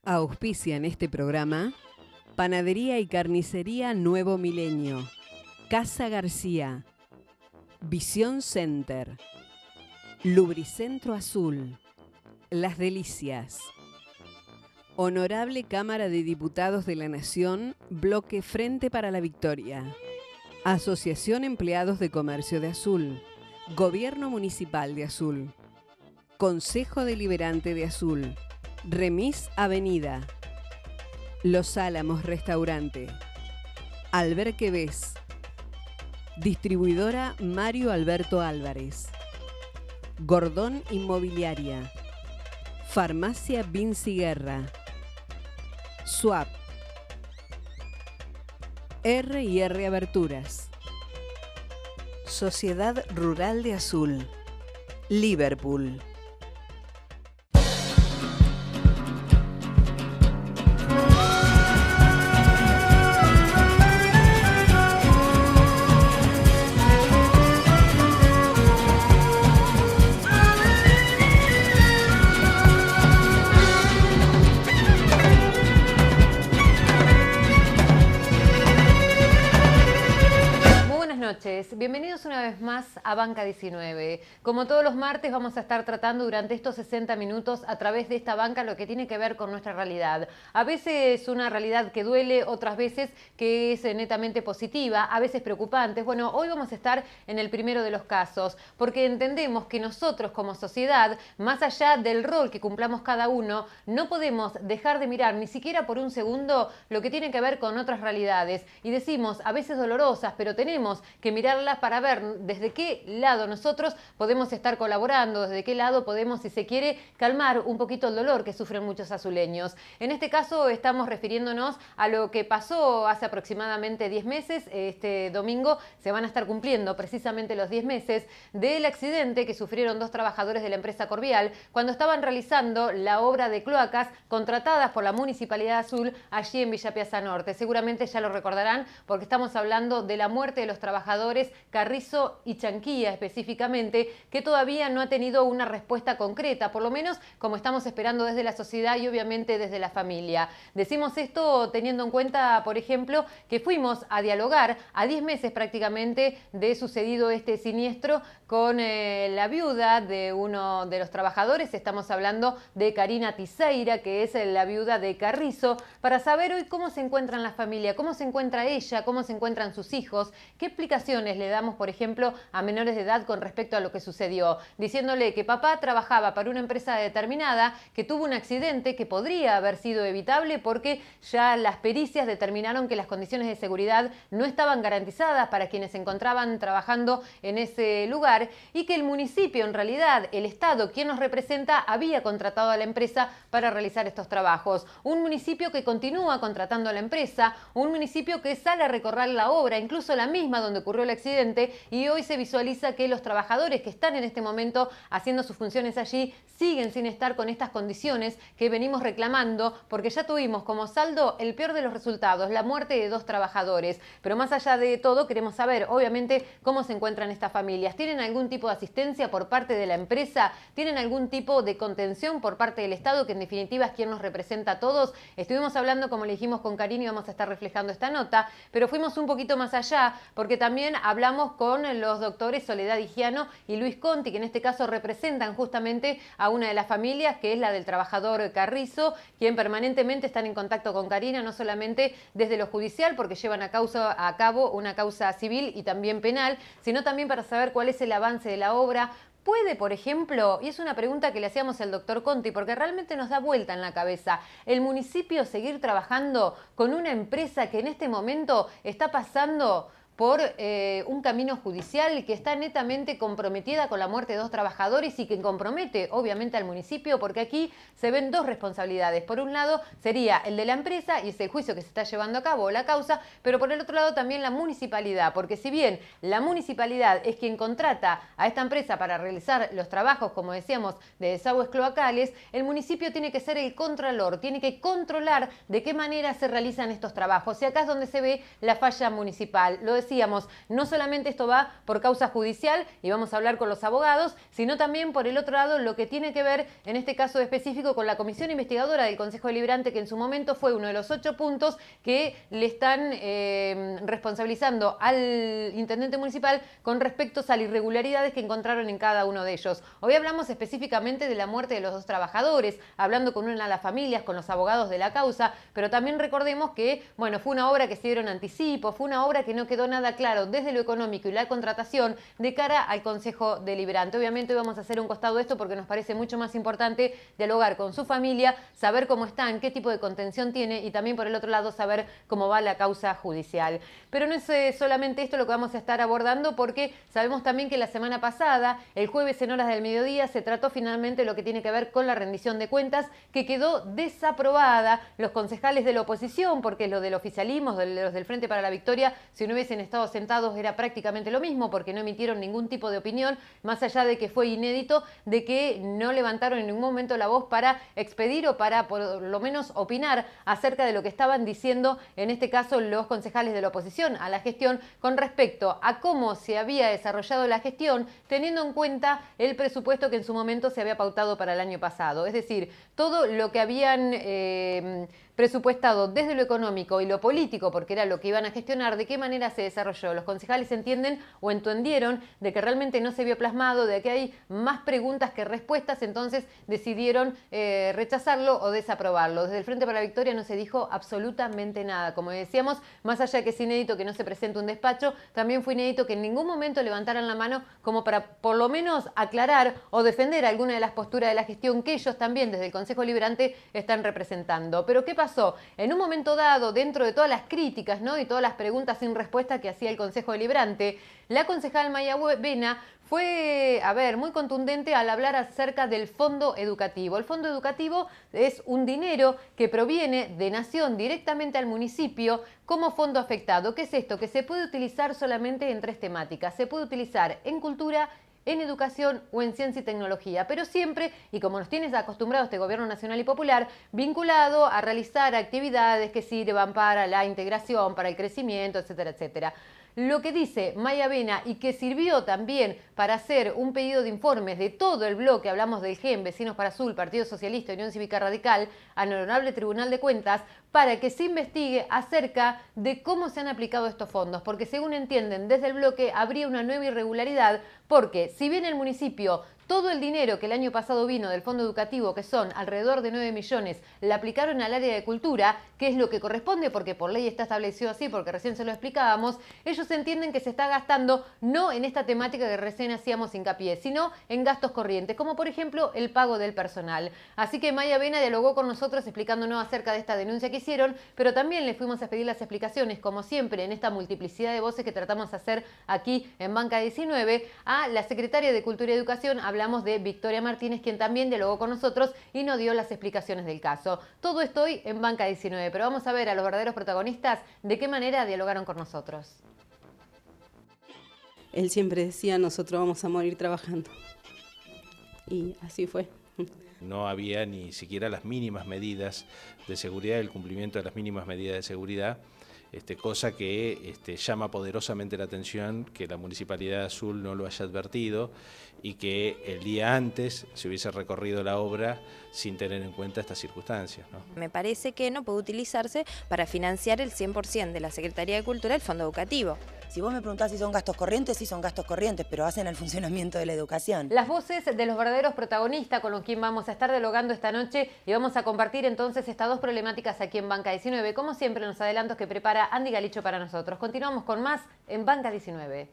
Auspician este programa Panadería y Carnicería Nuevo Milenio, Casa García, Visión Center, Lubricentro Azul, Las Delicias, Honorable Cámara de Diputados de la Nación, Bloque Frente para la Victoria, Asociación Empleados de Comercio de Azul, Gobierno Municipal de Azul, Consejo Deliberante de Azul, Remis Avenida, Los Álamos Restaurante, Alberque Bes, Distribuidora Mario Alberto Álvarez, Gordón Inmobiliaria, Farmacia Vinci Guerra, Swap, R&R Aberturas, Sociedad Rural de Azul, Liverpool. Bienvenidos una vez más a Banca 19. Como todos los martes vamos a estar tratando durante estos 60 minutos a través de esta banca lo que tiene que ver con nuestra realidad. A veces una realidad que duele, otras veces que es netamente positiva, a veces preocupante. Bueno, hoy vamos a estar en el primero de los casos, porque entendemos que nosotros como sociedad, más allá del rol que cumplamos cada uno, no podemos dejar de mirar ni siquiera por un segundo lo que tiene que ver con otras realidades. Y decimos, a veces dolorosas, pero tenemos que mirarlas para ver desde qué lado nosotros podemos estar colaborando, desde qué lado podemos, si se quiere, calmar un poquito el dolor que sufren muchos azuleños. En este caso estamos refiriéndonos a lo que pasó hace aproximadamente 10 meses. Este domingo se van a estar cumpliendo precisamente los 10 meses del accidente que sufrieron dos trabajadores de la empresa Corvial cuando estaban realizando la obra de cloacas contratadas por la Municipalidad Azul allí en Villa Piazza Norte. Seguramente ya lo recordarán porque estamos hablando de la muerte de los trabajadores Carrizo y Chanquía específicamente, que todavía no ha tenido una respuesta concreta, por lo menos como estamos esperando desde la sociedad y obviamente desde la familia. Decimos esto teniendo en cuenta, por ejemplo, que fuimos a dialogar a 10 meses prácticamente de sucedido este siniestro con la viuda de uno de los trabajadores. Estamos hablando de Karina Tiseira, que es la viuda de Carrizo, para saber hoy cómo se encuentra la familia, cómo se encuentra ella, cómo se encuentran sus hijos, qué explicaciones le damos, por ejemplo, a menores de edad con respecto a lo que sucedió, diciéndole que papá trabajaba para una empresa determinada, que tuvo un accidente que podría haber sido evitable porque ya las pericias determinaron que las condiciones de seguridad no estaban garantizadas para quienes se encontraban trabajando en ese lugar y que el municipio, en realidad, el Estado, quien nos representa, había contratado a la empresa para realizar estos trabajos. Un municipio que continúa contratando a la empresa, un municipio que sale a recorrer la obra, incluso la misma donde ocurrió el accidente, y hoy se visualiza que los trabajadores que están en este momento haciendo sus funciones allí siguen sin estar con estas condiciones que venimos reclamando, porque ya tuvimos como saldo el peor de los resultados, la muerte de dos trabajadores. Pero más allá de todo, queremos saber, obviamente, cómo se encuentran estas familias. ¿Tienen algún tipo de asistencia por parte de la empresa? ¿Tienen algún tipo de contención por parte del Estado, que en definitiva es quien nos representa a todos? Estuvimos hablando, como le dijimos con Karina, y vamos a estar reflejando esta nota, pero fuimos un poquito más allá, porque también hablamos con los doctores Soledad Higiano y Luis Conti, que en este caso representan justamente a una de las familias, que es la del trabajador Carrizo, quien permanentemente están en contacto con Karina, no solamente desde lo judicial, porque llevan a cabo una causa civil y también penal, sino también para saber cuál es el avance de la obra. ¿Puede, por ejemplo, y es una pregunta que le hacíamos al doctor Conti, porque realmente nos da vuelta en la cabeza, el municipio seguir trabajando con una empresa que en este momento está pasando por un camino judicial, que está netamente comprometida con la muerte de dos trabajadores y que compromete obviamente al municipio, porque aquí se ven dos responsabilidades? Por un lado sería el de la empresa y es el juicio que se está llevando a cabo, la causa, pero por el otro lado también la municipalidad, porque si bien la municipalidad es quien contrata a esta empresa para realizar los trabajos, como decíamos, de desagües cloacales, el municipio tiene que ser el contralor, tiene que controlar de qué manera se realizan estos trabajos, y acá es donde se ve la falla municipal. Lo decía decíamos, no solamente esto va por causa judicial y vamos a hablar con los abogados, sino también por el otro lado lo que tiene que ver en este caso específico con la comisión investigadora del Consejo Deliberante, que en su momento fue uno de los 8 puntos que le están responsabilizando al intendente municipal con respecto a las irregularidades que encontraron en cada uno de ellos. Hoy hablamos específicamente de la muerte de los 2 trabajadores, hablando con una de las familias, con los abogados de la causa, pero también recordemos que, bueno, fue una obra que se dieron anticipo, fue una obra que no quedó nada claro desde lo económico y la contratación de cara al Consejo Deliberante. Obviamente hoy vamos a hacer un costado de esto porque nos parece mucho más importante dialogar con su familia, saber cómo están, qué tipo de contención tiene y también por el otro lado saber cómo va la causa judicial. Pero no es solamente esto lo que vamos a estar abordando, porque sabemos también que la semana pasada, el jueves en horas del mediodía, se trató finalmente lo que tiene que ver con la rendición de cuentas, que quedó desaprobada. Los concejales de la oposición, porque lo del oficialismo, de los del Frente para la Victoria, si no hubiesen estado sentados era prácticamente lo mismo, porque no emitieron ningún tipo de opinión, más allá de que fue inédito, de que no levantaron en ningún momento la voz para expedir o para por lo menos opinar acerca de lo que estaban diciendo, en este caso los concejales de la oposición a la gestión, con respecto a cómo se había desarrollado la gestión, teniendo en cuenta el presupuesto que en su momento se había pautado para el año pasado. Es decir, todo lo que habían presupuestado desde lo económico y lo político, porque era lo que iban a gestionar, de qué manera se desarrolló. Los concejales entienden o entendieron de que realmente no se vio plasmado, de que hay más preguntas que respuestas, entonces decidieron rechazarlo o desaprobarlo. Desde el Frente para la Victoria no se dijo absolutamente nada. Como decíamos, más allá de que es inédito que no se presente un despacho, también fue inédito que en ningún momento levantaran la mano como para por lo menos aclarar o defender alguna de las posturas de la gestión que ellos también desde el Consejo Deliberante están representando. Pero ¿qué pasó? En un momento dado, dentro de todas las críticas, ¿no?, y todas las preguntas sin respuesta que hacía el Consejo Deliberante, la concejal Maya Vena fue, muy contundente al hablar acerca del fondo educativo. El fondo educativo es un dinero que proviene de Nación directamente al municipio como fondo afectado. ¿Qué es esto? Que se puede utilizar solamente en 3 temáticas. Se puede utilizar en cultura, en educación o en ciencia y tecnología, pero siempre, y como nos tienes acostumbrado este gobierno nacional y popular, vinculado a realizar actividades que sirvan para la integración, para el crecimiento, etcétera, etcétera. Lo que dice Maya Vena y que sirvió también para hacer un pedido de informes de todo el bloque, hablamos del GEM, Vecinos para Azul, Partido Socialista, Unión Cívica Radical, al Honorable Tribunal de Cuentas, para que se investigue acerca de cómo se han aplicado estos fondos, porque según entienden desde el bloque habría una nueva irregularidad, porque si bien el municipio todo el dinero que el año pasado vino del fondo educativo, que son alrededor de 9 millones, la aplicaron al área de cultura, que es lo que corresponde porque por ley está establecido así, porque recién se lo explicábamos, ellos entienden que se está gastando no en esta temática que recién hacíamos hincapié, sino en gastos corrientes, como por ejemplo el pago del personal. Así que Maya Vena dialogó con nosotros explicándonos acerca de esta denuncia que hicieron, pero también le fuimos a pedir las explicaciones, como siempre, en esta multiplicidad de voces que tratamos de hacer aquí en Banca 19, a la secretaria de Cultura y Educación. Hablamos de Victoria Martínez, quien también dialogó con nosotros y nos dio las explicaciones del caso. Todo esto hoy en Banca 19, pero vamos a ver a los verdaderos protagonistas de qué manera dialogaron con nosotros. Él siempre decía, nosotros vamos a morir trabajando. Y así fue. No había ni siquiera las mínimas medidas de seguridad, el cumplimiento de las mínimas medidas de seguridad, cosa que llama poderosamente la atención que la Municipalidad de Azul no lo haya advertido y que el día antes se hubiese recorrido la obra sin tener en cuenta estas circunstancias, ¿no? Me parece que no puede utilizarse para financiar el 100% de la Secretaría de Cultura el fondo educativo. Si vos me preguntás si son gastos corrientes, sí son gastos corrientes, pero hacen el funcionamiento de la educación. Las voces de los verdaderos protagonistas con los quien vamos a estar dialogando esta noche y vamos a compartir entonces estas 2 problemáticas aquí en Banca 19, como siempre en los adelantos que prepara Andy Galicho para nosotros. Continuamos con más en Banca 19.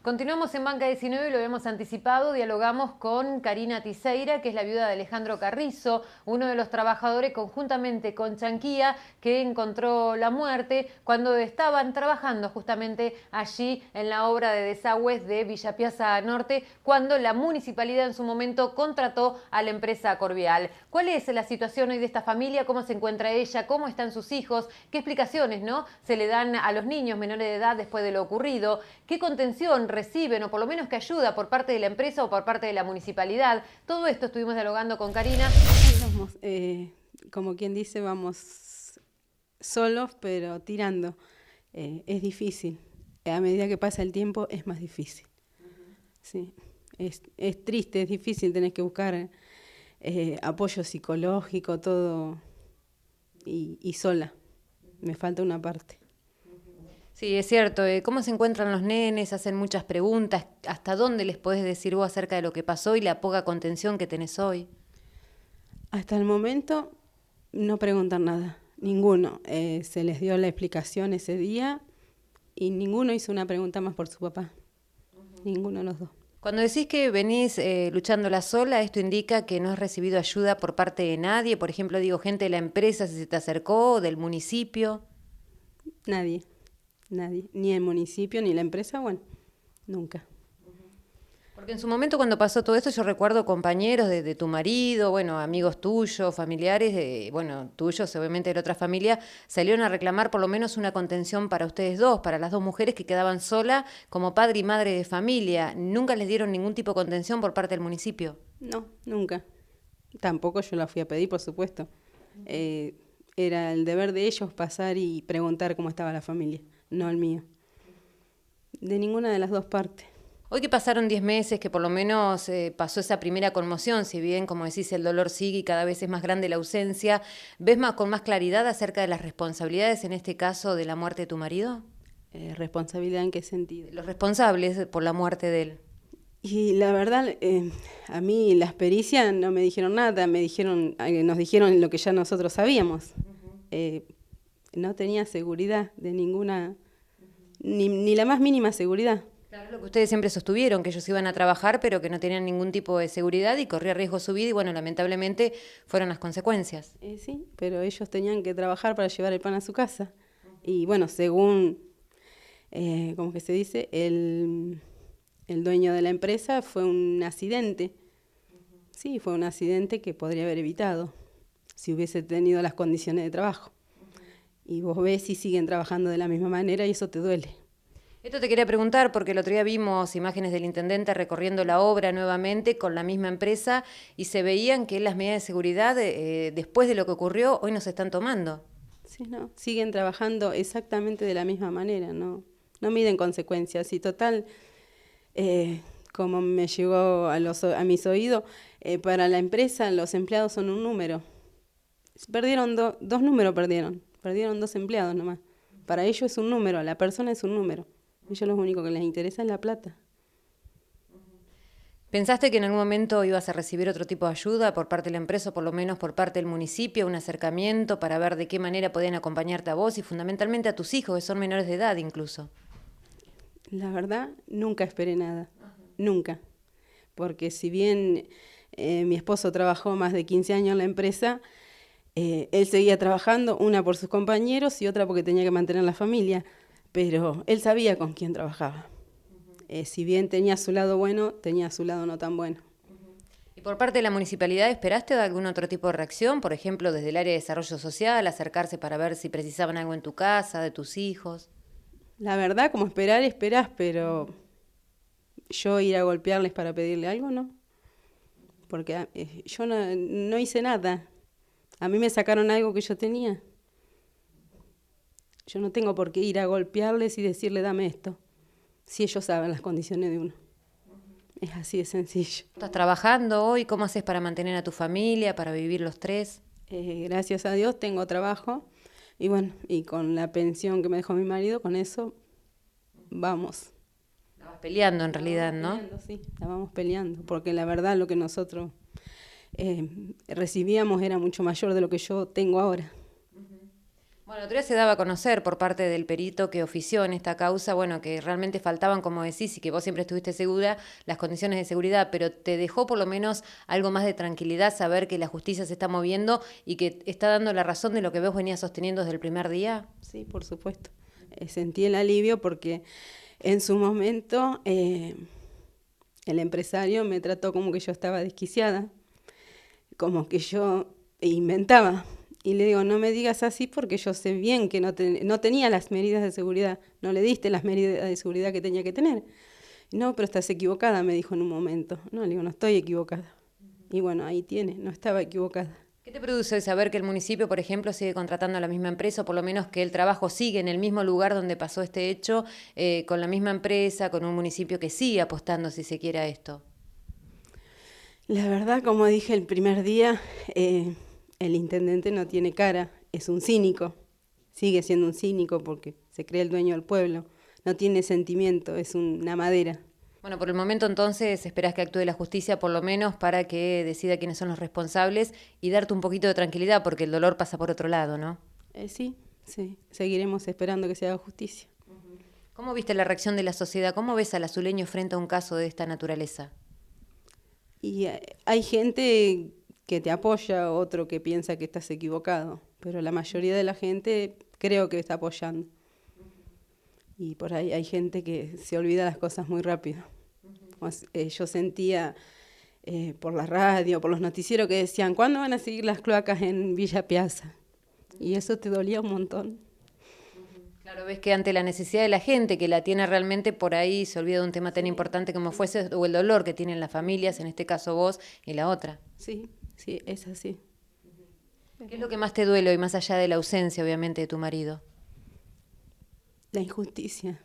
Continuamos en Banca 19 y lo habíamos anticipado, dialogamos con Karina Tiseira, que es la viuda de Alejandro Carrizo, uno de los trabajadores conjuntamente con Chanquía, que encontró la muerte cuando estaban trabajando justamente allí en la obra de desagües de Villa Piazza Norte, cuando la municipalidad en su momento contrató a la empresa Corvial. ¿Cuál es la situación hoy de esta familia? ¿Cómo se encuentra ella? ¿Cómo están sus hijos? ¿Qué explicaciones, no, se le dan a los niños menores de edad después de lo ocurrido? ¿Qué contención reciben o por lo menos qué ayuda por parte de la empresa o por parte de la municipalidad? Todo esto estuvimos dialogando con Karina. como quien dice, vamos solos, pero tirando. Es difícil. A medida que pasa el tiempo es más difícil. Sí. Es triste, es difícil, tenés que buscar apoyo psicológico, todo, y sola. Me falta una parte. Sí, es cierto. ¿Cómo se encuentran los nenes? Hacen muchas preguntas. ¿Hasta dónde les podés decir vos acerca de lo que pasó y la poca contención que tenés hoy? Hasta el momento no preguntan nada, ninguno. Se les dio la explicación ese día y ninguno hizo una pregunta más por su papá. Ninguno de los dos. Cuando decís que venís luchándola sola, ¿esto indica que no has recibido ayuda por parte de nadie? Por ejemplo, digo, gente de la empresa, si se te acercó, del municipio. Nadie. Ni el municipio, ni la empresa, bueno, nunca. Porque en su momento cuando pasó todo esto, yo recuerdo compañeros de tu marido, bueno, amigos tuyos, familiares, tuyos, obviamente de otra familia, salieron a reclamar por lo menos una contención para ustedes dos, para las dos mujeres que quedaban solas como padre y madre de familia. ¿Nunca les dieron ningún tipo de contención por parte del municipio? No, nunca. Tampoco yo la fui a pedir, por supuesto. Era el deber de ellos pasar y preguntar cómo estaba la familia, no el mío. De ninguna de las dos partes. Hoy que pasaron 10 meses, que por lo menos pasó esa primera conmoción, si bien, como decís, el dolor sigue y cada vez es más grande la ausencia, ¿ves con más claridad acerca de las responsabilidades, en este caso, de la muerte de tu marido? ¿Responsabilidad en qué sentido? Los responsables por la muerte de él. Y la verdad, a mí las pericias no me dijeron nada, nos dijeron lo que ya nosotros sabíamos. No tenía seguridad de ninguna, ni la más mínima seguridad. Claro, lo que ustedes siempre sostuvieron, que ellos iban a trabajar, pero que no tenían ningún tipo de seguridad y corría riesgo su vida y bueno, lamentablemente fueron las consecuencias. Sí, pero ellos tenían que trabajar para llevar el pan a su casa. Y bueno, según, ¿cómo que se dice? El dueño de la empresa fue un accidente. Sí, fue un accidente que podría haber evitado si hubiese tenido las condiciones de trabajo. Y vos ves si siguen trabajando de la misma manera y eso te duele. Esto te quería preguntar porque el otro día vimos imágenes del intendente recorriendo la obra nuevamente con la misma empresa y se veían que las medidas de seguridad después de lo que ocurrió hoy no se están tomando. Sí, no, siguen trabajando exactamente de la misma manera, no miden consecuencias. Y total, como me llegó a mis oídos, para la empresa los empleados son un número. Perdieron dos números, perdieron 2 empleados nomás. Para ellos es un número, la persona es un número. A ellos lo único que les interesa es la plata. ¿Pensaste que en algún momento ibas a recibir otro tipo de ayuda por parte de la empresa o por lo menos por parte del municipio, un acercamiento para ver de qué manera podían acompañarte a vos y fundamentalmente a tus hijos, que son menores de edad incluso? La verdad, nunca esperé nada, nunca. Porque si bien mi esposo trabajó más de 15 años en la empresa, él seguía trabajando, una por sus compañeros y otra porque tenía que mantener la familia. Pero él sabía con quién trabajaba. Si bien tenía su lado bueno, tenía su lado no tan bueno. ¿Y por parte de la municipalidad esperaste algún otro tipo de reacción? Por ejemplo, desde el área de desarrollo social, acercarse para ver si precisaban algo en tu casa, de tus hijos. La verdad, como esperás, pero yo ir a golpearles para pedirle algo, no. Porque yo no hice nada. A mí me sacaron algo que yo tenía. Yo no tengo por qué ir a golpearles y decirle dame esto, si ellos saben las condiciones de uno. Es así de sencillo. ¿Estás trabajando hoy? ¿Cómo haces para mantener a tu familia, para vivir los tres? Gracias a Dios tengo trabajo y bueno, y con la pensión que me dejó mi marido, con eso vamos. Estabas peleando en realidad, ¿no? Sí, estábamos peleando, porque la verdad lo que nosotros recibíamos era mucho mayor de lo que yo tengo ahora. Bueno, otro día se daba a conocer por parte del perito que ofició en esta causa, bueno, que realmente faltaban, como decís, y que vos siempre estuviste segura, las condiciones de seguridad, pero ¿te dejó por lo menos algo más de tranquilidad saber que la justicia se está moviendo y que está dando la razón de lo que vos venías sosteniendo desde el primer día? Sí, por supuesto. Sentí el alivio porque en su momento el empresario me trató como que yo estaba desquiciada, como que yo inventaba. Y le digo, no me digas así porque yo sé bien que no tenía las medidas de seguridad, no le diste las medidas de seguridad que tenía que tener. No, pero estás equivocada, me dijo en un momento. No, le digo, no estoy equivocada. Y bueno, ahí tiene, no estaba equivocada. ¿Qué te produce saber que el municipio, por ejemplo, sigue contratando a la misma empresa, o por lo menos que el trabajo sigue en el mismo lugar donde pasó este hecho, con la misma empresa, con un municipio que sigue apostando, si se quiere, a esto? La verdad, como dije el primer día, el intendente no tiene cara, es un cínico, sigue siendo un cínico porque se cree el dueño del pueblo, no tiene sentimiento, es una madera. Bueno, por el momento entonces esperás que actúe la justicia por lo menos para que decida quiénes son los responsables y darte un poquito de tranquilidad porque el dolor pasa por otro lado, ¿no? Sí, seguiremos esperando que se haga justicia. ¿Cómo viste la reacción de la sociedad? ¿Cómo ves al azuleño frente a un caso de esta naturaleza? Y hay gente que te apoya, otro que piensa que estás equivocado, pero la mayoría de la gente creo que está apoyando. Y por ahí hay gente que se olvida las cosas muy rápido. Yo sentía por la radio, por los noticieros que decían, ¿cuándo van a seguir las cloacas en Villa Piazza? Y eso te dolía un montón. Claro, ves que ante la necesidad de la gente que la tiene realmente, por ahí se olvida de un tema tan importante como fuese, o el dolor que tienen las familias, en este caso vos y la otra. Sí, es así. ¿Qué es lo que más te duele hoy, más allá de la ausencia, obviamente, de tu marido? La injusticia,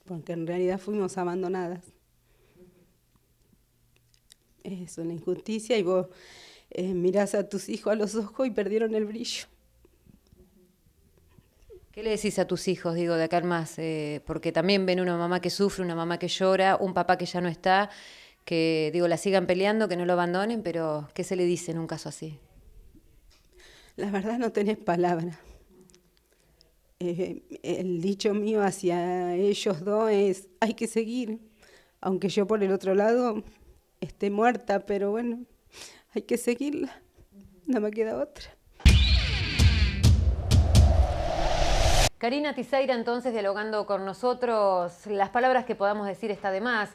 porque en realidad fuimos abandonadas. Eso, la injusticia, y vos mirás a tus hijos a los ojos y perdieron el brillo. ¿Qué le decís a tus hijos, digo, de acá en más? Porque también ven una mamá que sufre, una mamá que llora, un papá que ya no está, que, digo, la sigan peleando, que no lo abandonen, pero ¿qué se le dice en un caso así? La verdad no tenés palabras. El dicho mío hacia ellos dos es, hay que seguir, aunque yo por el otro lado esté muerta, pero bueno, hay que seguirla, no me queda otra. Karina Tiseira, entonces, dialogando con nosotros, las palabras que podamos decir está de más.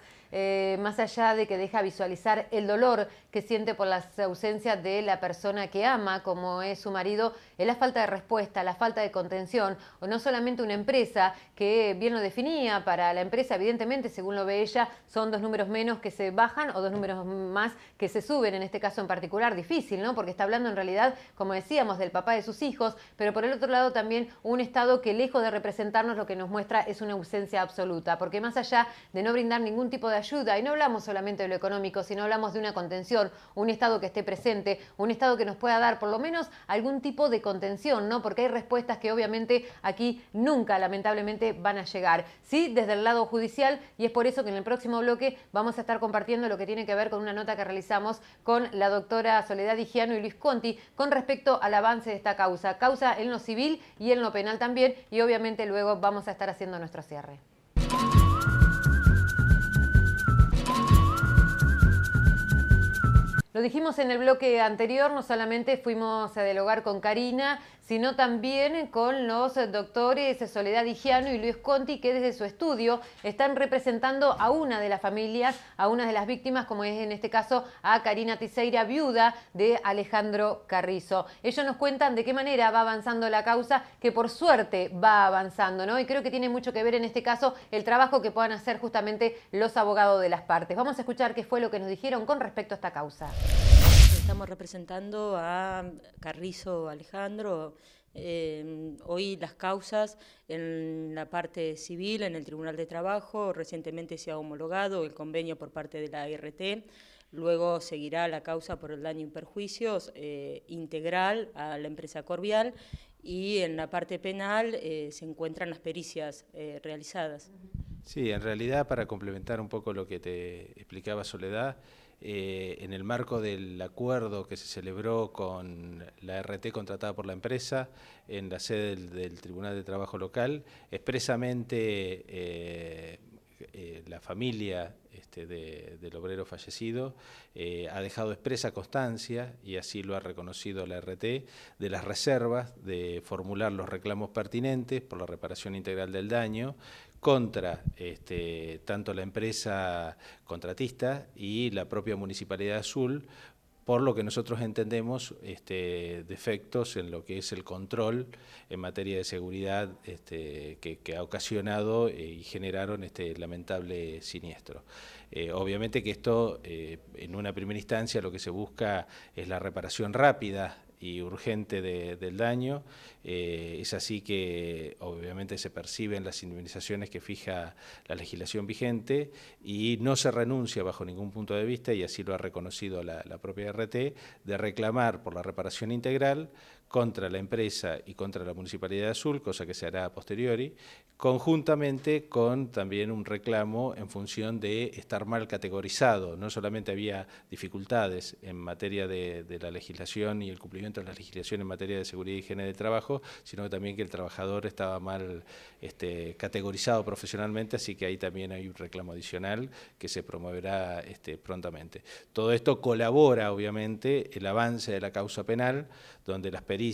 Más allá de que deja visualizar el dolor que siente por la ausencia de la persona que ama, como es su marido, es la falta de respuesta, la falta de contención, o no solamente una empresa que bien lo definía, para la empresa evidentemente, según lo ve ella, son 2 números menos que se bajan o 2 números más que se suben, en este caso en particular, difícil, ¿no? Porque está hablando en realidad, como decíamos, del papá de sus hijos, pero por el otro lado también un Estado que lejos de representarnos lo que nos muestra es una ausencia absoluta, porque más allá de no brindar ningún tipo de ayuda, y no hablamos solamente de lo económico, sino hablamos de una contención, un Estado que esté presente, un Estado que nos pueda dar por lo menos algún tipo de contención, ¿no? Porque hay respuestas que obviamente aquí nunca, lamentablemente, van a llegar. Sí, desde el lado judicial, y es por eso que en el próximo bloque vamos a estar compartiendo lo que tiene que ver con una nota que realizamos con la doctora Soledad Higiano y Luis Conti con respecto al avance de esta causa en lo civil y en lo penal también, y obviamente luego vamos a estar haciendo nuestro cierre. Lo dijimos en el bloque anterior, no solamente fuimos a dialogar con Karina, sino también con los doctores Soledad Higiano y Luis Conti, que desde su estudio están representando a una de las familias, a una de las víctimas, como es en este caso a Karina Tiseira, viuda de Alejandro Carrizo. Ellos nos cuentan de qué manera va avanzando la causa, que por suerte va avanzando, ¿no? Y creo que tiene mucho que ver en este caso el trabajo que puedan hacer justamente los abogados de las partes. Vamos a escuchar qué fue lo que nos dijeron con respecto a esta causa. Estamos representando a Carrizo Alejandro. Hoy las causas en la parte civil, en el Tribunal de Trabajo, recientemente se ha homologado el convenio por parte de la ART, luego seguirá la causa por el daño y perjuicios integral a la empresa Corvial, y en la parte penal se encuentran las pericias realizadas. Sí, en realidad, para complementar un poco lo que te explicaba Soledad, en el marco del acuerdo que se celebró con la RT contratada por la empresa en la sede del Tribunal de Trabajo local, expresamente la familia del obrero fallecido ha dejado expresa constancia, y así lo ha reconocido la RT, de las reservas de formular los reclamos pertinentes por la reparación integral del daño contra tanto la empresa contratista y la propia Municipalidad de Azul por lo que nosotros entendemos defectos en lo que es el control en materia de seguridad que ha ocasionado y generaron este lamentable siniestro. Obviamente que esto, en una primera instancia, lo que se busca es la reparación rápida y urgente del daño. Es así que obviamente se perciben las indemnizaciones que fija la legislación vigente y no se renuncia bajo ningún punto de vista, y así lo ha reconocido la propia RT, de reclamar por la reparación integral contra la empresa y contra la Municipalidad de Azul, cosa que se hará a posteriori, conjuntamente con también un reclamo en función de estar mal categorizado. No solamente había dificultades en materia de la legislación y el cumplimiento de la legislación en materia de seguridad y higiene de trabajo, sino también que el trabajador estaba mal categorizado profesionalmente, así que ahí también hay un reclamo adicional que se promoverá prontamente. Todo esto colabora, obviamente, el avance de la causa penal, donde las pericias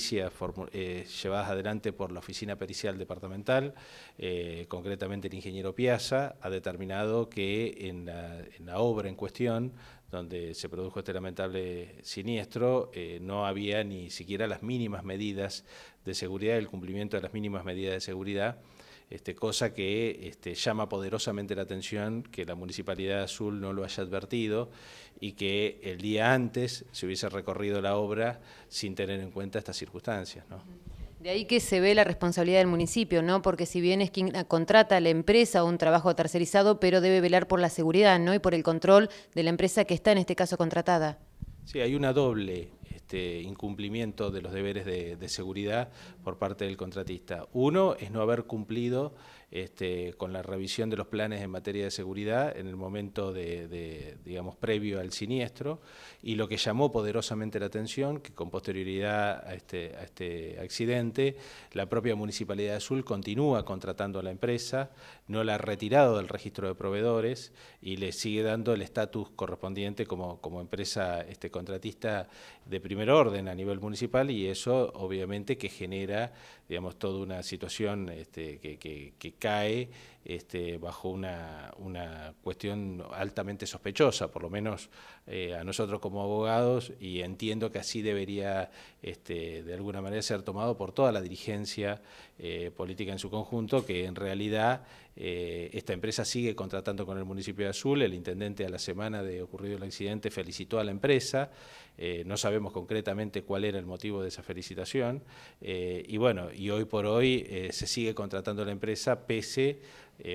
llevadas adelante por la Oficina Pericial Departamental, concretamente el ingeniero Piazza, ha determinado que en la obra en cuestión, donde se produjo este lamentable siniestro, no había ni siquiera las mínimas medidas de seguridad, el cumplimiento de las mínimas medidas de seguridad, cosa que llama poderosamente la atención que la Municipalidad de Azul no lo haya advertido y que el día antes se hubiese recorrido la obra sin tener en cuenta estas circunstancias, ¿no? De ahí que se ve la responsabilidad del municipio, ¿no? Porque si bien es quien contrata a la empresa un trabajo tercerizado, pero debe velar por la seguridad, ¿no? Y por el control de la empresa que está en este caso contratada. Sí, hay una doble incumplimiento de los deberes de seguridad por parte del contratista. Uno es no haber cumplido con la revisión de los planes en materia de seguridad en el momento digamos, previo al siniestro, y lo que llamó poderosamente la atención, que con posterioridad a este accidente, la propia Municipalidad de Azul continúa contratando a la empresa, no la ha retirado del registro de proveedores y le sigue dando el estatus correspondiente como empresa contratista de primer orden a nivel municipal, y eso obviamente que genera, digamos, toda una situación que cae bajo una cuestión altamente sospechosa, por lo menos a nosotros como abogados, y entiendo que así debería de alguna manera ser tomado por toda la dirigencia política en su conjunto, que en realidad esta empresa sigue contratando con el municipio de Azul. El intendente, a la semana de ocurrido el accidente, felicitó a la empresa. No sabemos concretamente cuál era el motivo de esa felicitación, y bueno, y hoy por hoy se sigue contratando a la empresa pese,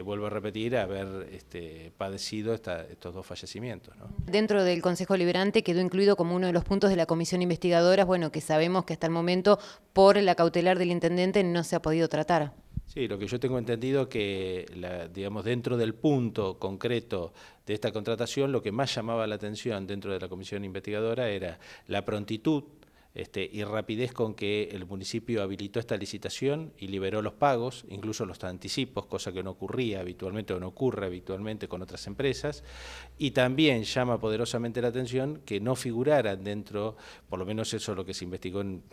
vuelvo a repetir, a haber padecido estos dos fallecimientos, ¿no? Dentro del Consejo Liberante quedó incluido como uno de los puntos de la comisión investigadora, bueno, que sabemos que hasta el momento por la cautelar del intendente no se ha podido tratar. Sí, lo que yo tengo entendido que, digamos, dentro del punto concreto de esta contratación, lo que más llamaba la atención dentro de la comisión investigadora era la prontitud y rapidez con que el municipio habilitó esta licitación y liberó los pagos, incluso los anticipos, cosa que no ocurría habitualmente o no ocurre habitualmente con otras empresas, y también llama poderosamente la atención que no figuraran dentro, por lo menos eso es lo que se investigó en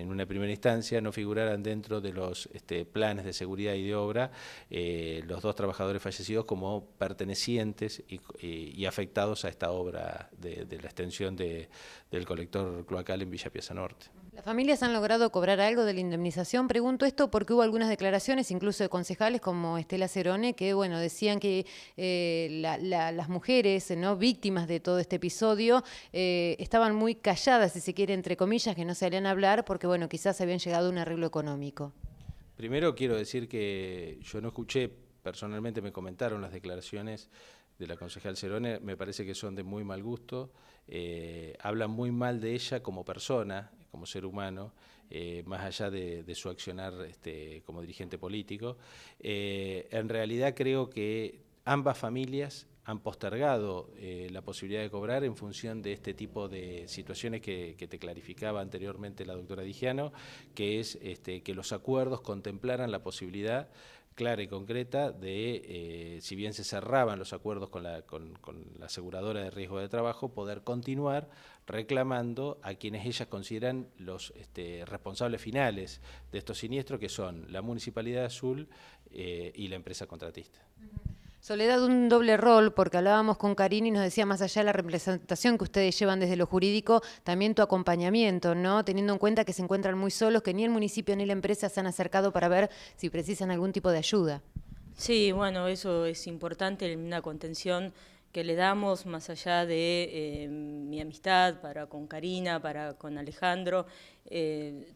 una primera instancia, no figuraran dentro de los planes de seguridad y de obra los dos trabajadores fallecidos como pertenecientes y afectados a esta obra de la extensión del colector cloacal en Villa Piazza Norte. ¿Las familias han logrado cobrar algo de la indemnización? Pregunto esto porque hubo algunas declaraciones, incluso de concejales como Estela Cerone, que bueno, decían que las mujeres, ¿no?, víctimas de todo este episodio estaban muy calladas, si se quiere, entre comillas, que no salían a hablar porque bueno, quizás habían llegado a un arreglo económico. Primero quiero decir que yo no escuché, personalmente me comentaron las declaraciones de la concejal Cerone, me parece que son de muy mal gusto, hablan muy mal de ella como persona, como ser humano, más allá de su accionar como dirigente político. En realidad creo que ambas familias han postergado la posibilidad de cobrar en función de este tipo de situaciones que te clarificaba anteriormente la doctora Digiano, que es que los acuerdos contemplaran la posibilidad clara y concreta de, si bien se cerraban los acuerdos con la aseguradora de riesgo de trabajo, poder continuar reclamando a quienes ellas consideran los responsables finales de estos siniestros, que son la Municipalidad de Azul y la empresa contratista. Soledad, un doble rol, porque hablábamos con Karina y nos decía, más allá de la representación que ustedes llevan desde lo jurídico, también tu acompañamiento, ¿no? Teniendo en cuenta que se encuentran muy solos, que ni el municipio ni la empresa se han acercado para ver si precisan algún tipo de ayuda. Sí, bueno, eso es importante, una contención que le damos más allá de mi amistad con Karina, con Alejandro,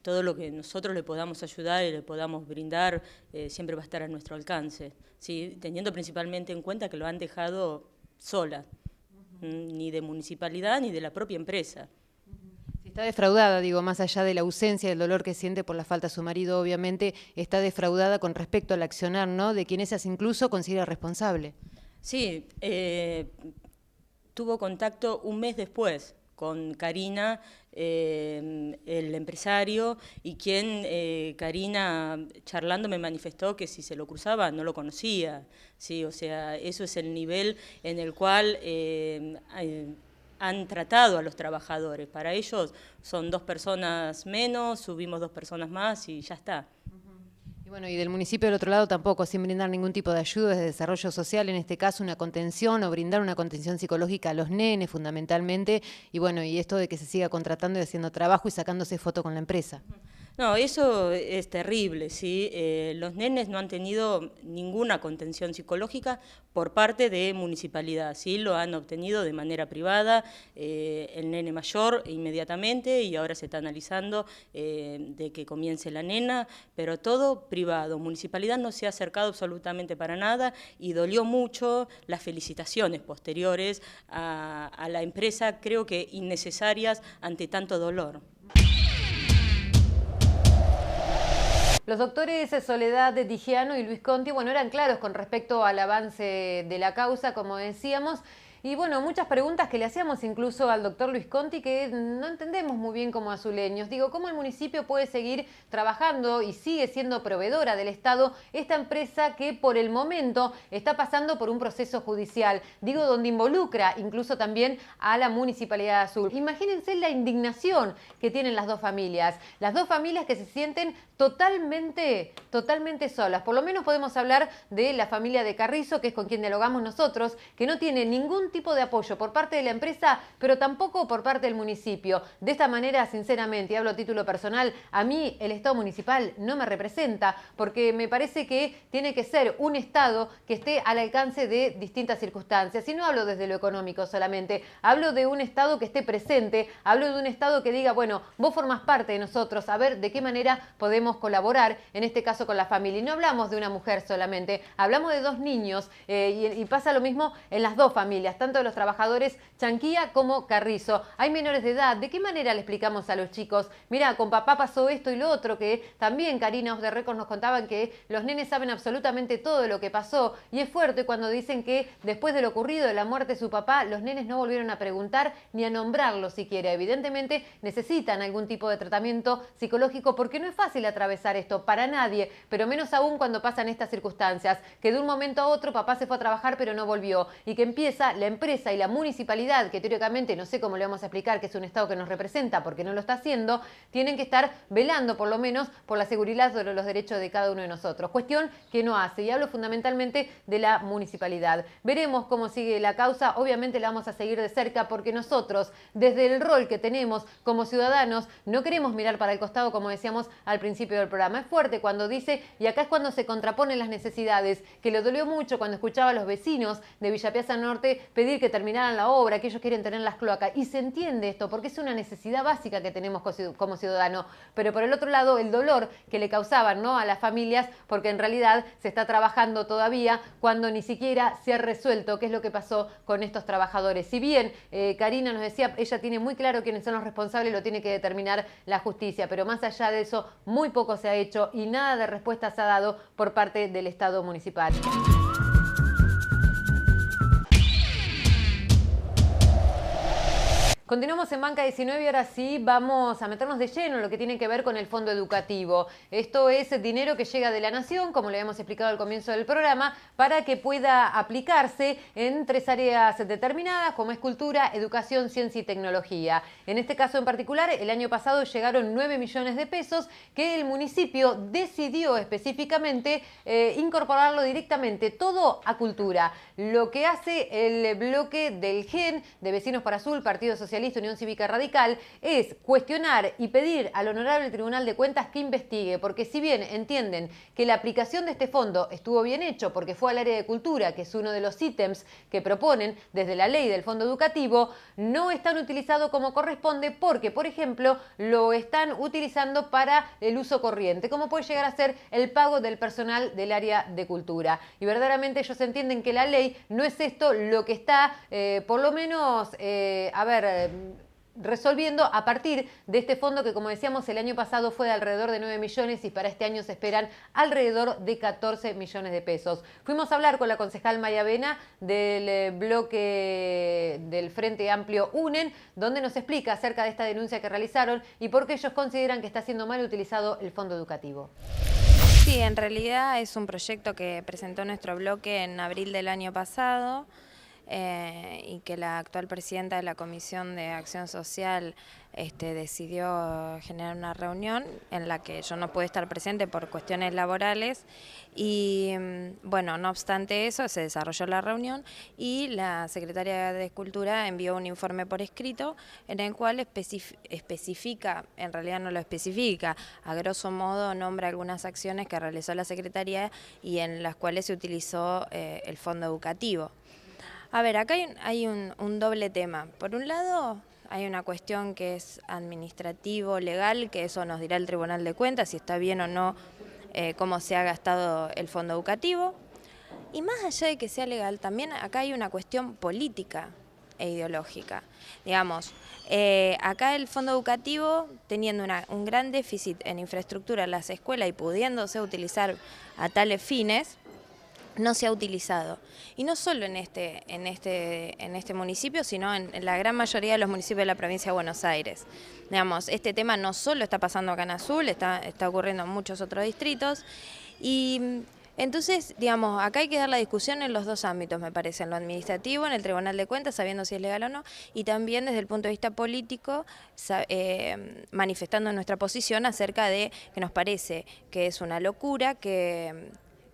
todo lo que nosotros le podamos ayudar y le podamos brindar siempre va a estar a nuestro alcance, ¿sí? Teniendo principalmente en cuenta que lo han dejado sola, ni de municipalidad ni de la propia empresa. Está defraudada, digo, más allá de la ausencia y el dolor que siente por la falta de su marido, obviamente, está defraudada con respecto al accionar, ¿no?, de quien ella incluso considera responsable. Sí, tuvo contacto un mes después con Karina, el empresario, y quien Karina charlando me manifestó que si se lo cruzaba no lo conocía, ¿sí? O sea, eso es el nivel en el cual han tratado a los trabajadores. Para ellos son 2 personas menos, subimos 2 personas más y ya está. Bueno, y del municipio del otro lado tampoco, sin brindar ningún tipo de ayuda de desarrollo social, en este caso una contención o brindar una contención psicológica a los nenes fundamentalmente, y bueno, y esto de que se siga contratando y haciendo trabajo y sacándose foto con la empresa. No, eso es terrible, ¿sí? Los nenes no han tenido ninguna contención psicológica por parte de municipalidad, ¿sí? Lo han obtenido de manera privada, el nene mayor inmediatamente, y ahora se está analizando de que comience la nena, pero todo privado. Municipalidad no se ha acercado absolutamente para nada y dolió mucho las felicitaciones posteriores a la empresa, creo que innecesarias ante tanto dolor. Los doctores Soledad Tigiano y Luis Conti, bueno, eran claros con respecto al avance de la causa, como decíamos, y bueno, muchas preguntas que le hacíamos incluso al doctor Luis Conti que no entendemos muy bien como azuleños. Digo, ¿cómo el municipio puede seguir trabajando y sigue siendo proveedora del Estado esta empresa que por el momento está pasando por un proceso judicial? Digo, donde involucra incluso también a la Municipalidad de Azul. Imagínense la indignación que tienen las dos familias que se sienten totalmente solas. Por lo menos podemos hablar de la familia de Carrizo, que es con quien dialogamos nosotros, que no tiene ningún tipo de apoyo por parte de la empresa, pero tampoco por parte del municipio. De esta manera, sinceramente, y hablo a título personal, a mí el Estado municipal no me representa, porque me parece que tiene que ser un Estado que esté al alcance de distintas circunstancias. Y no hablo desde lo económico solamente, hablo de un Estado que esté presente, hablo de un Estado que diga, bueno, vos formás parte de nosotros, a ver de qué manera podemos colaborar, en este caso con la familia. Y no hablamos de una mujer solamente, hablamos de 2 niños, y pasa lo mismo en las 2 familias, tanto de los trabajadores Chanquía como Carrizo. Hay menores de edad, ¿de qué manera le explicamos a los chicos? Mira, con papá pasó esto y lo otro, que también Karina Off the Record nos contaban que los nenes saben absolutamente todo de lo que pasó, y es fuerte cuando dicen que después de lo ocurrido, de la muerte de su papá, los nenes no volvieron a preguntar ni a nombrarlo siquiera. Evidentemente necesitan algún tipo de tratamiento psicológico, porque no es fácil atravesar esto para nadie, pero menos aún cuando pasan estas circunstancias, que de un momento a otro papá se fue a trabajar pero no volvió, y que empieza la empresa y la municipalidad, que teóricamente no sé cómo le vamos a explicar que es un Estado que nos representa porque no lo está haciendo, tienen que estar velando por lo menos por la seguridad de los derechos de cada uno de nosotros, cuestión que no hace, y hablo fundamentalmente de la municipalidad. Veremos cómo sigue la causa, obviamente la vamos a seguir de cerca, porque nosotros, desde el rol que tenemos como ciudadanos, no queremos mirar para el costado, como decíamos al principio del programa. Es fuerte cuando dice, y acá es cuando se contraponen las necesidades, que le dolió mucho cuando escuchaba a los vecinos de Villa Piazza Norte pedir que terminaran la obra, que ellos quieren tener las cloacas, y se entiende esto porque es una necesidad básica que tenemos como ciudadanos, pero por el otro lado el dolor que le causaban, ¿no?, a las familias, porque en realidad se está trabajando todavía cuando ni siquiera se ha resuelto qué es lo que pasó con estos trabajadores. Si bien Karina nos decía, ella tiene muy claro quiénes son los responsables, lo tiene que determinar la justicia, pero más allá de eso muy poco se ha hecho y nada de respuesta se ha dado por parte del Estado municipal. Continuamos en Banca 19 y ahora sí vamos a meternos de lleno en lo que tiene que ver con el fondo educativo. Esto es dinero que llega de la Nación, como le habíamos explicado al comienzo del programa, para que pueda aplicarse en 3 áreas determinadas, como es cultura, educación, ciencia y tecnología. En este caso en particular, el año pasado llegaron 9 millones de pesos que el municipio decidió específicamente incorporarlo directamente, todo a cultura. Lo que hace el bloque del GEN, de Vecinos para Azul, Partido Socialista, Unión Cívica Radical, es cuestionar y pedir al Honorable Tribunal de Cuentas que investigue, porque si bien entienden que la aplicación de este fondo estuvo bien hecho porque fue al área de cultura, que es uno de los ítems que proponen desde la ley del fondo educativo, no están utilizado como corresponde porque, por ejemplo, lo están utilizando para el uso corriente, como puede llegar a ser el pago del personal del área de cultura. Y verdaderamente ellos entienden que la ley no es esto lo que está, por lo menos, resolviendo a partir de este fondo que, como decíamos, el año pasado fue de alrededor de 9 millones y para este año se esperan alrededor de 14 millones de pesos. Fuimos a hablar con la concejal Maya Vena del bloque del Frente Amplio UNEN, donde nos explica acerca de esta denuncia que realizaron y por qué ellos consideran que está siendo mal utilizado el fondo educativo. Sí, en realidad es un proyecto que presentó nuestro bloque en abril del año pasado. Y que la actual presidenta de la Comisión de Acción Social decidió generar una reunión en la que yo no pude estar presente por cuestiones laborales y bueno, no obstante eso se desarrolló la reunión y la Secretaría de Cultura envió un informe por escrito en el cual especifica, en realidad no lo especifica, a grosso modo nombra algunas acciones que realizó la Secretaría y en las cuales se utilizó el fondo educativo. A ver, acá hay un doble tema. Por un lado, hay una cuestión que es administrativo, legal, que eso nos dirá el Tribunal de Cuentas, si está bien o no cómo se ha gastado el fondo educativo. Y más allá de que sea legal, también acá hay una cuestión política e ideológica. Digamos, acá el fondo educativo, teniendo un gran déficit en infraestructura en las escuelas y pudiéndose utilizar a tales fines, no se ha utilizado. Y no solo en este municipio, sino en la gran mayoría de los municipios de la provincia de Buenos Aires. Digamos, este tema no solo está pasando acá en Azul, está ocurriendo en muchos otros distritos. Y entonces, digamos, acá hay que dar la discusión en los dos ámbitos, me parece, en lo administrativo, en el Tribunal de Cuentas, sabiendo si es legal o no, y también desde el punto de vista político, manifestando nuestra posición acerca de que nos parece que es una locura que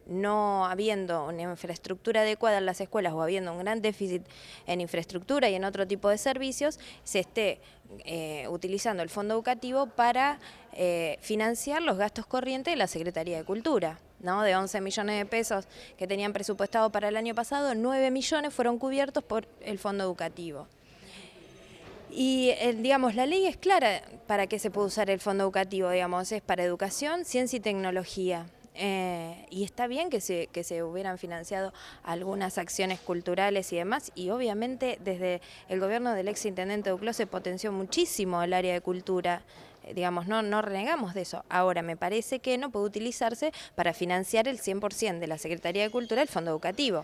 no habiendo una infraestructura adecuada en las escuelas o habiendo un gran déficit en infraestructura y en otro tipo de servicios, se esté utilizando el fondo educativo para financiar los gastos corrientes de la Secretaría de Cultura, ¿no? De 11 millones de pesos que tenían presupuestado para el año pasado, 9 millones fueron cubiertos por el fondo educativo. Y digamos, la ley es clara para qué se puede usar el fondo educativo, digamos, es para educación, ciencia y tecnología. Y está bien que se hubieran financiado algunas acciones culturales y demás, y obviamente desde el gobierno del exintendente Duclos se potenció muchísimo el área de cultura, digamos, no renegamos de eso. Ahora, me parece que no puede utilizarse para financiar el 100% de la Secretaría de Cultura el fondo educativo.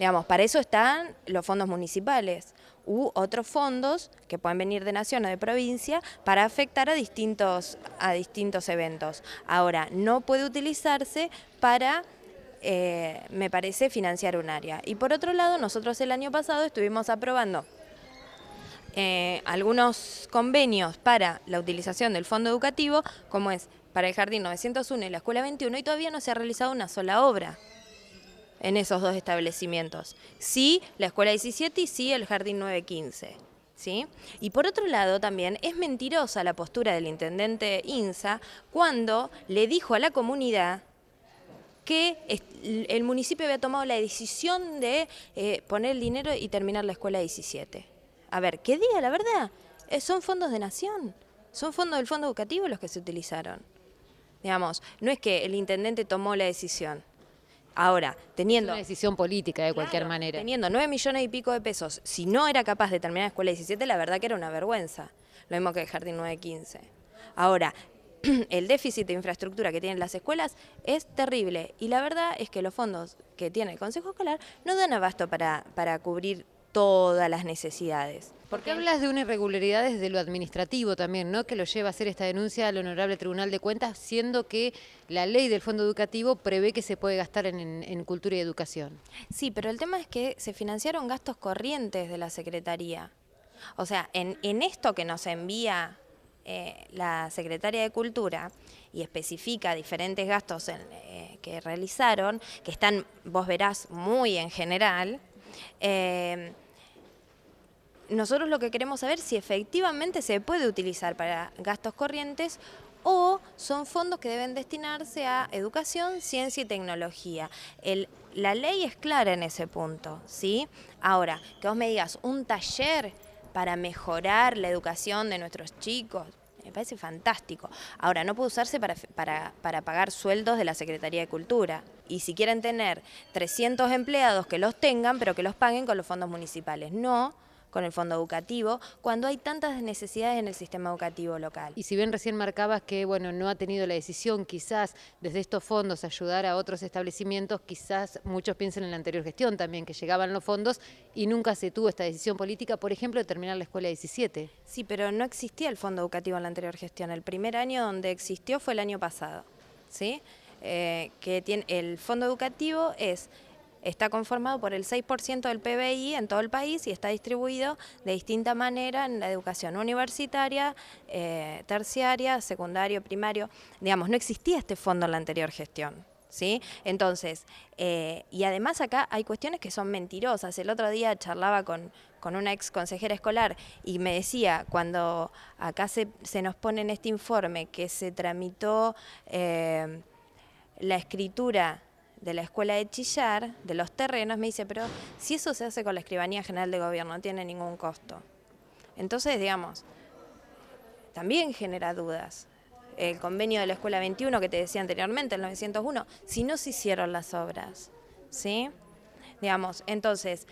Digamos, para eso están los fondos municipales u otros fondos que pueden venir de nación o de provincia para afectar a distintos eventos. Ahora, no puede utilizarse para, me parece, financiar un área. Y por otro lado, nosotros el año pasado estuvimos aprobando algunos convenios para la utilización del fondo educativo, como es para el Jardín 901 y la Escuela 21, y todavía no se ha realizado una sola obra en esos dos establecimientos. Sí, la Escuela 17 y sí el Jardín 915. ¿Sí? Y por otro lado también es mentirosa la postura del intendente Insa cuando le dijo a la comunidad que el municipio había tomado la decisión de poner el dinero y terminar la Escuela 17. A ver, que diga la verdad, son fondos de nación, son fondos del fondo educativo los que se utilizaron. Digamos, no es que el intendente tomó la decisión. Ahora, teniendo... Es una decisión política de cualquier manera. Teniendo 9 millones y pico de pesos, si no era capaz de terminar la Escuela 17, la verdad que era una vergüenza. Lo mismo que el Jardín 915. Ahora, el déficit de infraestructura que tienen las escuelas es terrible. Y la verdad es que los fondos que tiene el Consejo Escolar no dan abasto para cubrir todas las necesidades. Porque hablas de una irregularidad desde lo administrativo también, ¿no? Que lo lleva a hacer esta denuncia al Honorable Tribunal de Cuentas, siendo que la ley del Fondo Educativo prevé que se puede gastar en cultura y educación. Sí, pero el tema es que se financiaron gastos corrientes de la Secretaría. O sea, en esto que nos envía la Secretaria de Cultura y especifica diferentes gastos que realizaron, que están, vos verás, muy en general, nosotros lo que queremos saber es si efectivamente se puede utilizar para gastos corrientes o son fondos que deben destinarse a educación, ciencia y tecnología. La ley es clara en ese punto, ¿sí? Ahora, que vos me digas un taller para mejorar la educación de nuestros chicos, me parece fantástico. Ahora, no puede usarse para pagar sueldos de la Secretaría de Cultura. Y si quieren tener 300 empleados, que los tengan, pero que los paguen con los fondos municipales, no con el fondo educativo, cuando hay tantas necesidades en el sistema educativo local. Y si bien recién marcabas que bueno, no ha tenido la decisión quizás desde estos fondos ayudar a otros establecimientos, quizás muchos piensan en la anterior gestión también, que llegaban los fondos y nunca se tuvo esta decisión política, por ejemplo, de terminar la escuela 17. Sí, pero no existía el fondo educativo en la anterior gestión. El primer año donde existió fue el año pasado, ¿sí? El fondo educativo está conformado por el 6% del PBI en todo el país y está distribuido de distinta manera en la educación universitaria, terciaria, secundario, primario. Digamos, no existía este fondo en la anterior gestión, ¿sí? Entonces, y además acá hay cuestiones que son mentirosas. El otro día charlaba con una ex consejera escolar y me decía, cuando acá se nos pone en este informe que se tramitó la escritura de la escuela de Chillar, de los terrenos, me dice, pero si eso se hace con la Escribanía General de Gobierno, no tiene ningún costo. Entonces, digamos, también genera dudas. El convenio de la Escuela 21 que te decía anteriormente, el 901, si no se hicieron las obras, ¿sí? Digamos, entonces,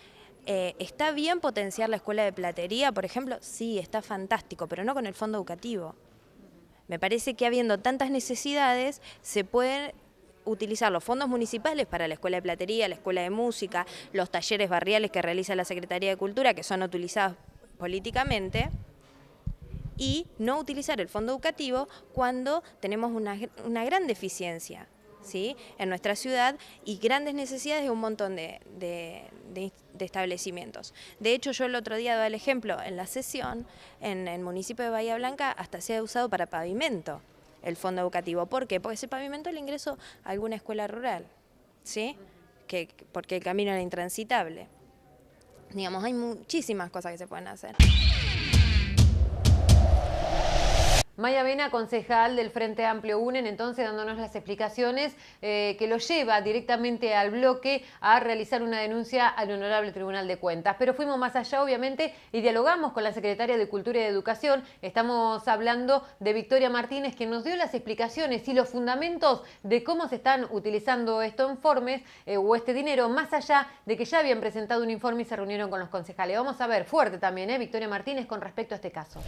¿está bien potenciar la escuela de platería, por ejemplo? Sí, está fantástico, pero no con el fondo educativo. Me parece que habiendo tantas necesidades, se pueden utilizar los fondos municipales para la escuela de platería, la escuela de música, los talleres barriales que realiza la Secretaría de Cultura, que son utilizados políticamente, y no utilizar el fondo educativo cuando tenemos una gran deficiencia, ¿sí?, en nuestra ciudad y grandes necesidades de un montón de establecimientos. De hecho, yo el otro día daba el ejemplo, en la sesión, en el municipio de Bahía Blanca, hasta se ha usado para pavimento el fondo educativo. ¿Por qué? Porque ese pavimento le ingreso a alguna escuela rural, ¿sí? Porque el camino era intransitable. Digamos, hay muchísimas cosas que se pueden hacer. Maya Vena, concejal del Frente Amplio UNEN, entonces dándonos las explicaciones que lo lleva directamente al bloque a realizar una denuncia al Honorable Tribunal de Cuentas. Pero fuimos más allá, obviamente, y dialogamos con la Secretaria de Cultura y de Educación. Estamos hablando de Victoria Martínez, que nos dio las explicaciones y los fundamentos de cómo se están utilizando estos informes o este dinero, más allá de que ya habían presentado un informe y se reunieron con los concejales. Vamos a ver, fuerte también, Victoria Martínez, con respecto a este caso.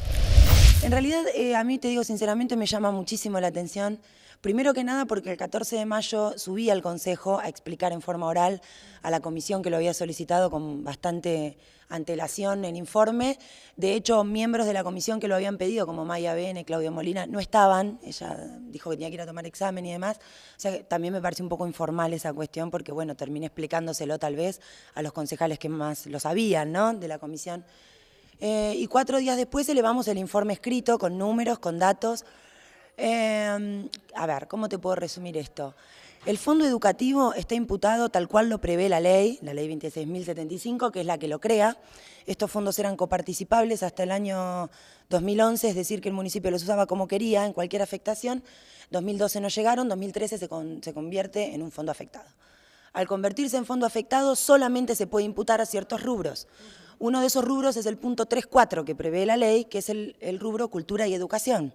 En realidad, a mí te digo sinceramente, me llama muchísimo la atención. Primero que nada porque el 14 de mayo subí al Consejo a explicar en forma oral a la comisión que lo había solicitado con bastante antelación el informe. De hecho, miembros de la comisión que lo habían pedido, como Maya Bene, Claudia Molina, no estaban. Ella dijo que tenía que ir a tomar examen y demás. O sea, que también me parece un poco informal esa cuestión porque, bueno, terminé explicándoselo tal vez a los concejales que más lo sabían, ¿no?, de la comisión. Y 4 días después elevamos el informe escrito con números, con datos. A ver, ¿cómo te puedo resumir esto? El fondo educativo está imputado tal cual lo prevé la ley 26.075, que es la que lo crea. Estos fondos eran coparticipables hasta el año 2011, es decir, que el municipio los usaba como quería, en cualquier afectación. 2012 no llegaron, 2013 se convierte en un fondo afectado. Al convertirse en fondo afectado, solamente se puede imputar a ciertos rubros. Uno de esos rubros es el punto 3.4 que prevé la ley, que es el rubro Cultura y Educación.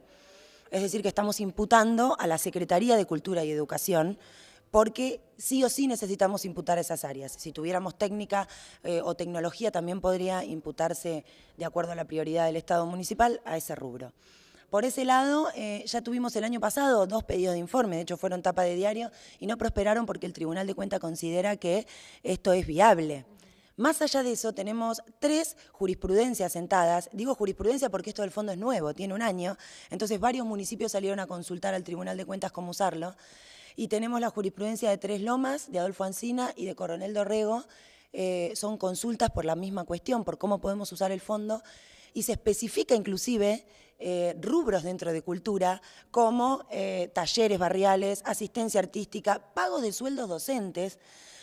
Es decir, que estamos imputando a la Secretaría de Cultura y Educación porque sí o sí necesitamos imputar esas áreas. Si tuviéramos técnica o tecnología, también podría imputarse, de acuerdo a la prioridad del Estado municipal, a ese rubro. Por ese lado, ya tuvimos el año pasado 2 pedidos de informe, de hecho fueron tapa de diario y no prosperaron porque el Tribunal de Cuentas considera que esto es viable. Más allá de eso, tenemos 3 jurisprudencias sentadas. Digo jurisprudencia porque esto del fondo es nuevo, tiene 1 año. Entonces varios municipios salieron a consultar al Tribunal de Cuentas cómo usarlo. Y tenemos la jurisprudencia de Tres Lomas, de Adolfo Ancina y de Coronel Dorrego. Son consultas por la misma cuestión, por cómo podemos usar el fondo. Y se especifica inclusive rubros dentro de cultura como talleres barriales, asistencia artística, pago de sueldos docentes.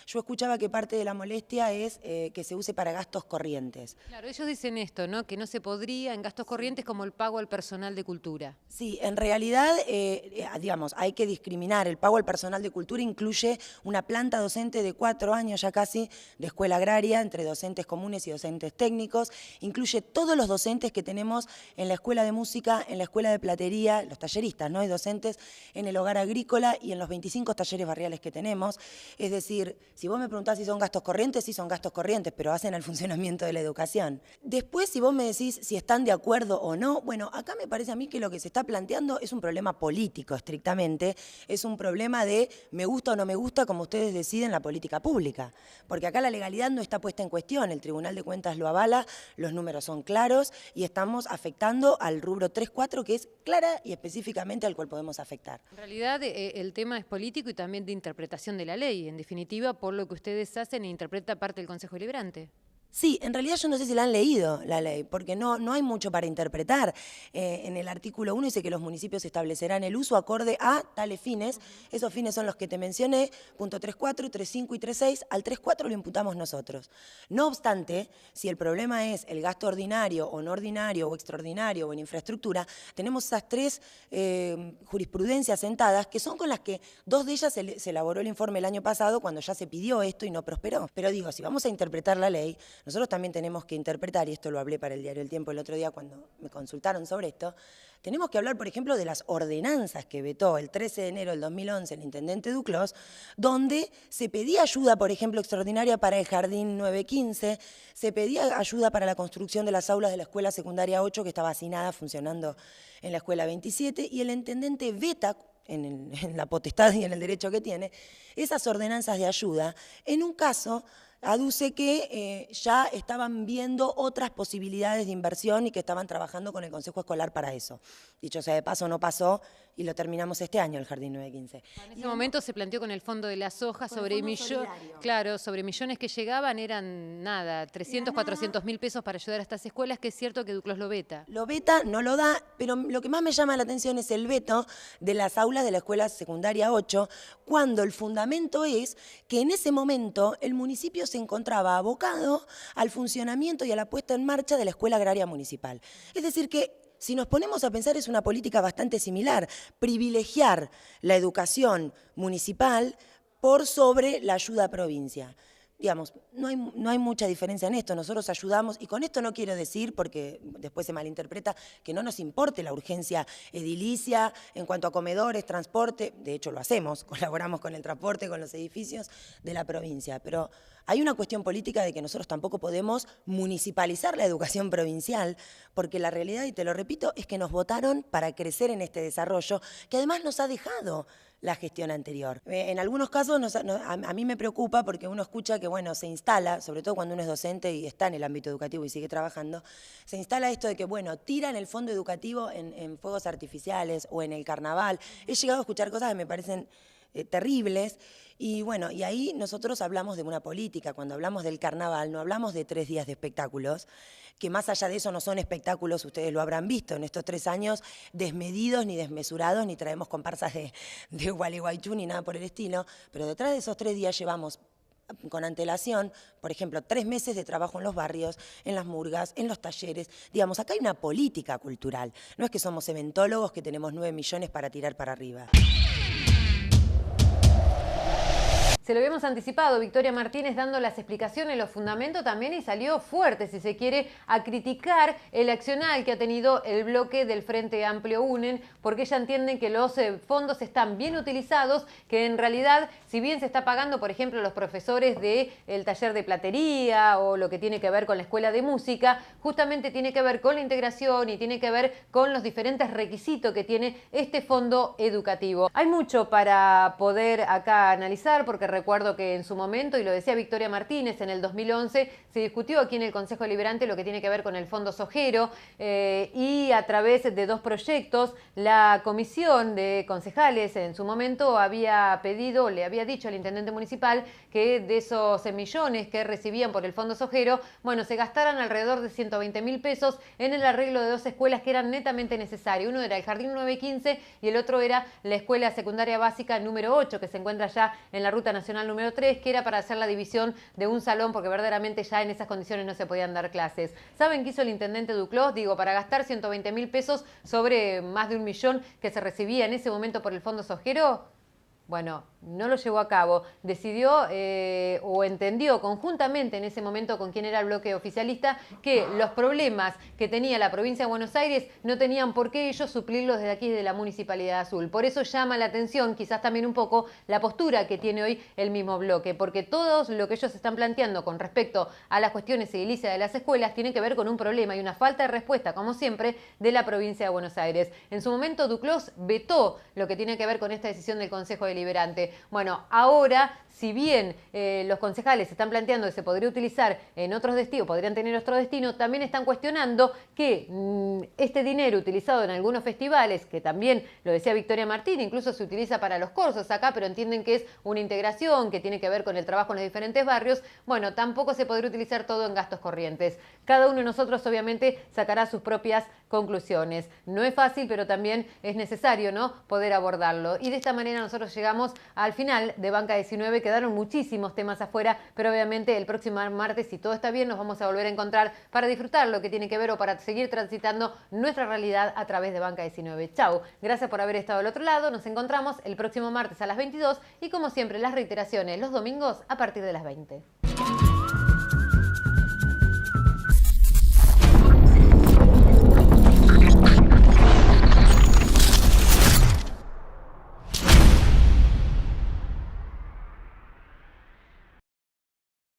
Yo escuchaba que parte de la molestia es que se use para gastos corrientes. Claro, ellos dicen esto, ¿no? Que no se podría en gastos corrientes como el pago al personal de cultura. Sí, en realidad, digamos, hay que discriminar. El pago al personal de cultura incluye una planta docente de 4 años ya casi de escuela agraria, entre docentes comunes y docentes técnicos. Incluye todos los docentes que tenemos en la escuela de música, en la escuela de platería, los talleristas, ¿no? Y docentes en el hogar agrícola y en los 25 talleres barriales que tenemos. Es decir, si vos me preguntás si son gastos corrientes, sí son gastos corrientes, pero hacen al funcionamiento de la educación. Después, si vos me decís si están de acuerdo o no, bueno, acá me parece a mí que lo que se está planteando es un problema político estrictamente, es un problema de me gusta o no me gusta como ustedes deciden la política pública, porque acá la legalidad no está puesta en cuestión, el Tribunal de Cuentas lo avala, los números son claros y estamos afectando al rubro 3.4 que es clara y específicamente al cual podemos afectar. En realidad el tema es político y también de interpretación de la ley, en definitiva por lo que ustedes hacen e interpreta parte del Consejo Deliberante. Sí, en realidad yo no sé si la han leído la ley, porque no hay mucho para interpretar. En el artículo 1 dice que los municipios establecerán el uso acorde a tales fines. Esos fines son los que te mencioné, punto 3.4, 3.5 y 3.6. Al 3.4 lo imputamos nosotros. No obstante, si el problema es el gasto ordinario o no ordinario o extraordinario o en infraestructura, tenemos esas 3 jurisprudencias sentadas que son con las que 2 de ellas se elaboró el informe el año pasado cuando ya se pidió esto y no prosperó. Pero digo, si vamos a interpretar la ley, nosotros también tenemos que interpretar, y esto lo hablé para el diario El Tiempo el otro día cuando me consultaron sobre esto, tenemos que hablar, por ejemplo, de las ordenanzas que vetó el 13 de enero del 2011 el intendente Duclos, donde se pedía ayuda, por ejemplo, extraordinaria para el Jardín 915, se pedía ayuda para la construcción de las aulas de la Escuela Secundaria 8, que estaba hacinada, funcionando en la Escuela 27, y el intendente veta, en la potestad y en el derecho que tiene, esas ordenanzas de ayuda, en un caso aduce que ya estaban viendo otras posibilidades de inversión y que estaban trabajando con el Consejo Escolar para eso. Dicho sea de paso, no pasó y lo terminamos este año, el Jardín 915. En ese momento se planteó con el Fondo de las Hojas sobre millones, claro, sobre millones que llegaban, eran nada, 300, 400 mil pesos para ayudar a estas escuelas, que es cierto que Duclos lo veta. Lo veta, no lo da, pero lo que más me llama la atención es el veto de las aulas de la Escuela Secundaria 8, cuando el fundamento es que en ese momento el municipio se encontraba abocado al funcionamiento y a la puesta en marcha de la Escuela Agraria Municipal. Es decir que, si nos ponemos a pensar, es una política bastante similar, privilegiar la educación municipal por sobre la ayuda a provincia. Digamos, no hay mucha diferencia en esto, nosotros ayudamos, y con esto no quiero decir, porque después se malinterpreta, que no nos importe la urgencia edilicia en cuanto a comedores, transporte, de hecho lo hacemos, colaboramos con el transporte, con los edificios de la provincia, pero hay una cuestión política de que nosotros tampoco podemos municipalizar la educación provincial, porque la realidad, y te lo repito, es que nos votaron para crecer en este desarrollo, que además nos ha dejado la gestión anterior. En algunos casos a mí me preocupa porque uno escucha que, bueno, se instala, sobre todo cuando uno es docente y está en el ámbito educativo y sigue trabajando, se instala esto de que, bueno, tiran el fondo educativo en fuegos artificiales o en el carnaval. He llegado a escuchar cosas que me parecen terribles. Y bueno, y ahí nosotros hablamos de una política. Cuando hablamos del carnaval, no hablamos de 3 días de espectáculos, que más allá de eso no son espectáculos, ustedes lo habrán visto en estos 3 años, desmedidos ni desmesurados, ni traemos comparsas de Gualeguaychú ni nada por el estilo, pero detrás de esos 3 días llevamos con antelación, por ejemplo, 3 meses de trabajo en los barrios, en las murgas, en los talleres. Digamos, acá hay una política cultural. No es que somos eventólogos que tenemos 9 millones para tirar para arriba. Se lo habíamos anticipado, Victoria Martínez dando las explicaciones, los fundamentos también, y salió fuerte, si se quiere, a criticar el accionar que ha tenido el bloque del Frente Amplio UNEN, porque ella entiende que los fondos están bien utilizados, que en realidad, si bien se está pagando, por ejemplo, los profesores del taller de platería o lo que tiene que ver con la escuela de música, justamente tiene que ver con la integración y tiene que ver con los diferentes requisitos que tiene este fondo educativo. Hay mucho para poder acá analizar, porque recuerdo que en su momento, y lo decía Victoria Martínez, en el 2011 se discutió aquí en el Consejo Deliberante lo que tiene que ver con el Fondo Sojero y a través de 2 proyectos la comisión de concejales en su momento había pedido, le había dicho al intendente municipal que de esos millones que recibían por el Fondo Sojero, bueno, se gastaran alrededor de 120.000 pesos en el arreglo de 2 escuelas que eran netamente necesarias. Uno era el Jardín 915 y el otro era la Escuela Secundaria Básica número 8, que se encuentra ya en la Ruta Nacional número 3, que era para hacer la división de un salón, porque verdaderamente ya en esas condiciones no se podían dar clases. ¿Saben qué hizo el intendente Duclos? Digo, para gastar 120.000 pesos sobre más de 1 millón que se recibía en ese momento por el Fondo Sojero. Bueno, no lo llevó a cabo, decidió o entendió conjuntamente en ese momento con quien era el bloque oficialista que los problemas que tenía la provincia de Buenos Aires no tenían por qué ellos suplirlos desde aquí de la Municipalidad Azul. Por eso llama la atención quizás también un poco la postura que tiene hoy el mismo bloque, porque todo lo que ellos están planteando con respecto a las cuestiones edilicias de las escuelas tiene que ver con un problema y una falta de respuesta, como siempre, de la provincia de Buenos Aires. En su momento Duclos vetó lo que tiene que ver con esta decisión del Consejo Deliberante. Bueno, ahora, si bien los concejales están planteando que se podría utilizar en otros destinos, podrían tener otro destino, también están cuestionando que este dinero utilizado en algunos festivales, que también lo decía Victoria Martín, incluso se utiliza para los cursos acá, pero entienden que es una integración que tiene que ver con el trabajo en los diferentes barrios, bueno, tampoco se podría utilizar todo en gastos corrientes. Cada uno de nosotros obviamente sacará sus propias conclusiones. No es fácil, pero también es necesario, ¿no?, poder abordarlo. Y de esta manera nosotros llegamos al final de Banca 19. Quedaron muchísimos temas afuera, pero obviamente el próximo martes, si todo está bien, nos vamos a volver a encontrar para disfrutar lo que tiene que ver o para seguir transitando nuestra realidad a través de Banca 19. Chau, gracias por haber estado al otro lado. Nos encontramos el próximo martes a las 22 y como siempre las reiteraciones los domingos a partir de las 20.